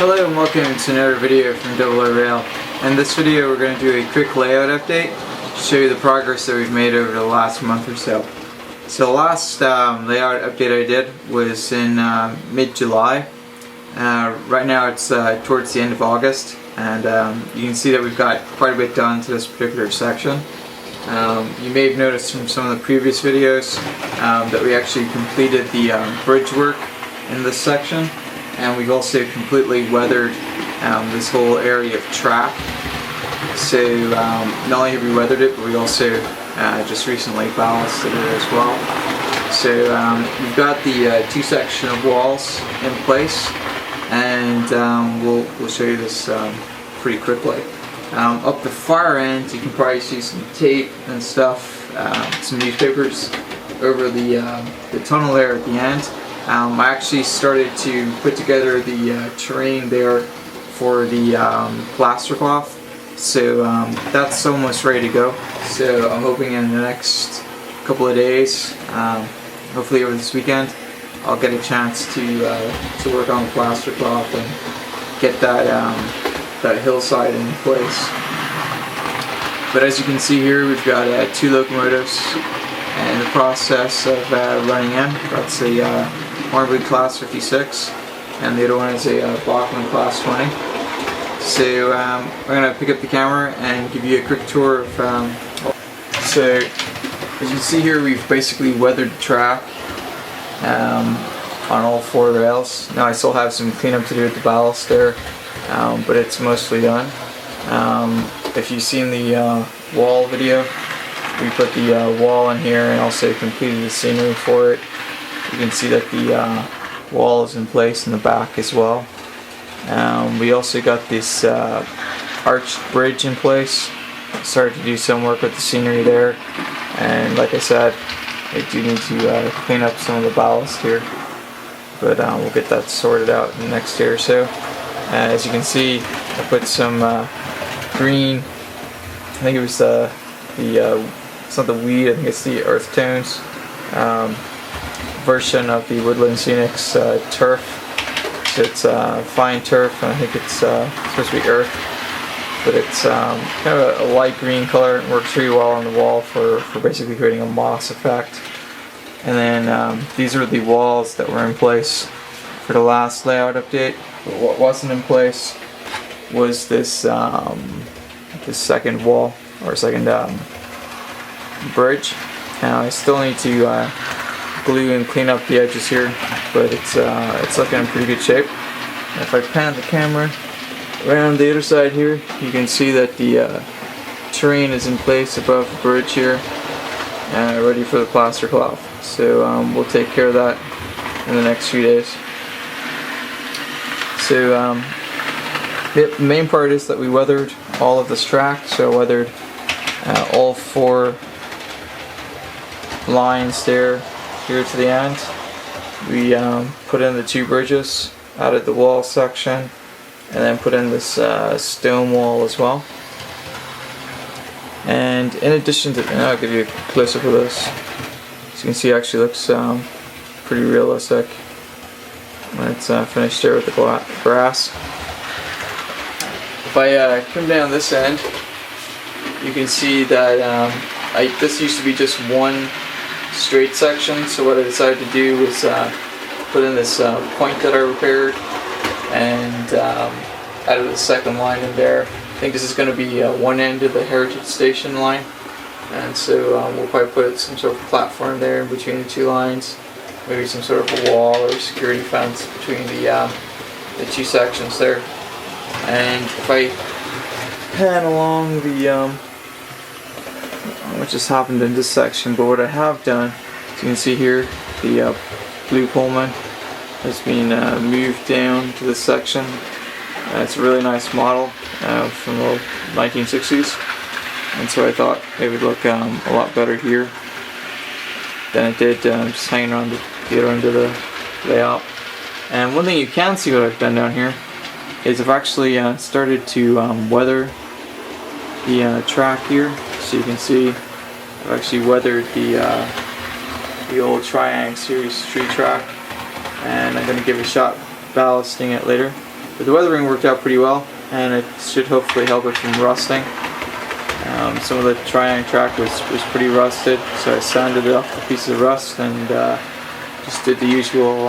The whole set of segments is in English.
Hello and welcome to another video from oorail. In this video we're going to do a quick layout update to show you the progress that we've made over the last month or so. So the last layout update I did was in mid-July. Right now it's towards the end of August, and you can see that we've got quite a bit done to this particular section. You may have noticed from some of the previous videos that we actually completed the bridge work in this section, and we've also completely weathered this whole area of track. So not only have we weathered it, but we also just recently ballasted it as well. So we've got the two section of walls in place, and we'll show you this pretty quickly. Up the far end you can probably see some tape and stuff, some newspapers over the tunnel there at the end. I actually started to put together the terrain there for the plaster cloth, so that's almost ready to go. So I'm hoping in the next couple of days, hopefully over this weekend, I'll get a chance to work on the plaster cloth and get that hillside in place. But as you can see here, we've got two locomotives in the process of running in. That's a Hornby Class 56, and the other one is a Bachmann Class 20. So I'm going to pick up the camera and give you a quick tour of. So as you can see here, we've basically weathered the track on all four rails. Now I still have some cleanup to do with the ballast there, but it's mostly done. If you've seen the wall video, we put the wall in here and also completed the scenery for it. You can see that the wall is in place in the back as well. We also got this arched bridge in place. Started to do some work with the scenery there, and like I said, I do need to clean up some of the ballast here, but we'll get that sorted out in the next day or so. As you can see, I put some green, I think it was it's not the weed, I think it's the earth tones version of the Woodland Scenics turf. So it's fine turf, and I think it's supposed to be earth, but it's kind of a light green color. It works really well on the wall for basically creating a moss effect. And then these are the walls that were in place for the last layout update. But what wasn't in place was this this second wall, or second bridge. Now I still need to glue and clean up the edges here, but it's looking in pretty good shape. If I pan the camera around the other side here, you can see that the terrain is in place above the bridge here, ready for the plaster cloth. So we'll take care of that in the next few days. So the main part is that we weathered all of this track. So I weathered all four lines there here to the end. We put in the two bridges, added the wall section, and then put in this stone wall as well. And in addition to, and I'll give you a close up of this. As you can see, it actually looks pretty realistic when it's finished there with the grass. If I come down this end, you can see that this used to be just one straight section, so what I decided to do was put in this point that I repaired, and added a second line in there. I think this is going to be one end of the Heritage Station line, and so we'll probably put some sort of platform there in between the two lines, maybe some sort of a wall or security fence between the two sections there. And if I pan along the what just happened in this section, but what I have done, as you can see here, the blue Pullman has been moved down to this section. It's a really nice model from the 1960s, and so I thought it would look a lot better here than it did just hanging around the other end of the layout. And one thing you can see what I've done down here is I've actually started to weather the track here. So you can see I've actually weathered the old Triang Series tree track, and I'm going to give a shot ballasting it later. But the weathering worked out pretty well, and it should hopefully help it from rusting. Some of the tri-ang track was pretty rusted, so I sanded it off the pieces of rust and just did the usual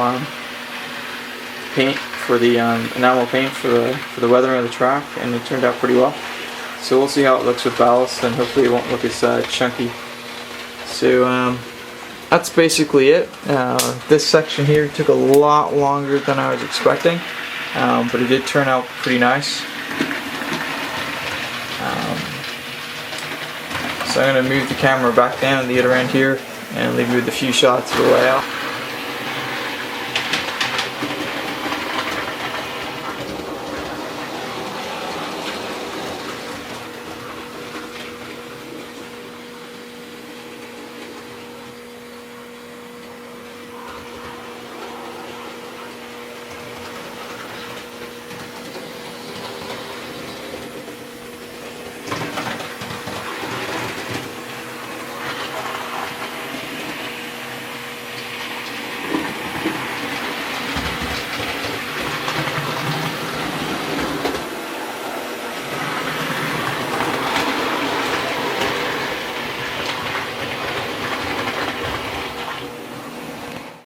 paint for the enamel paint for the weathering of the track, and it turned out pretty well. So we'll see how it looks with ballast, and hopefully it won't look as chunky. So that's basically it. This section here took a lot longer than I was expecting, but it did turn out pretty nice. So I'm going to move the camera back down the other end here and leave you with a few shots of the layout.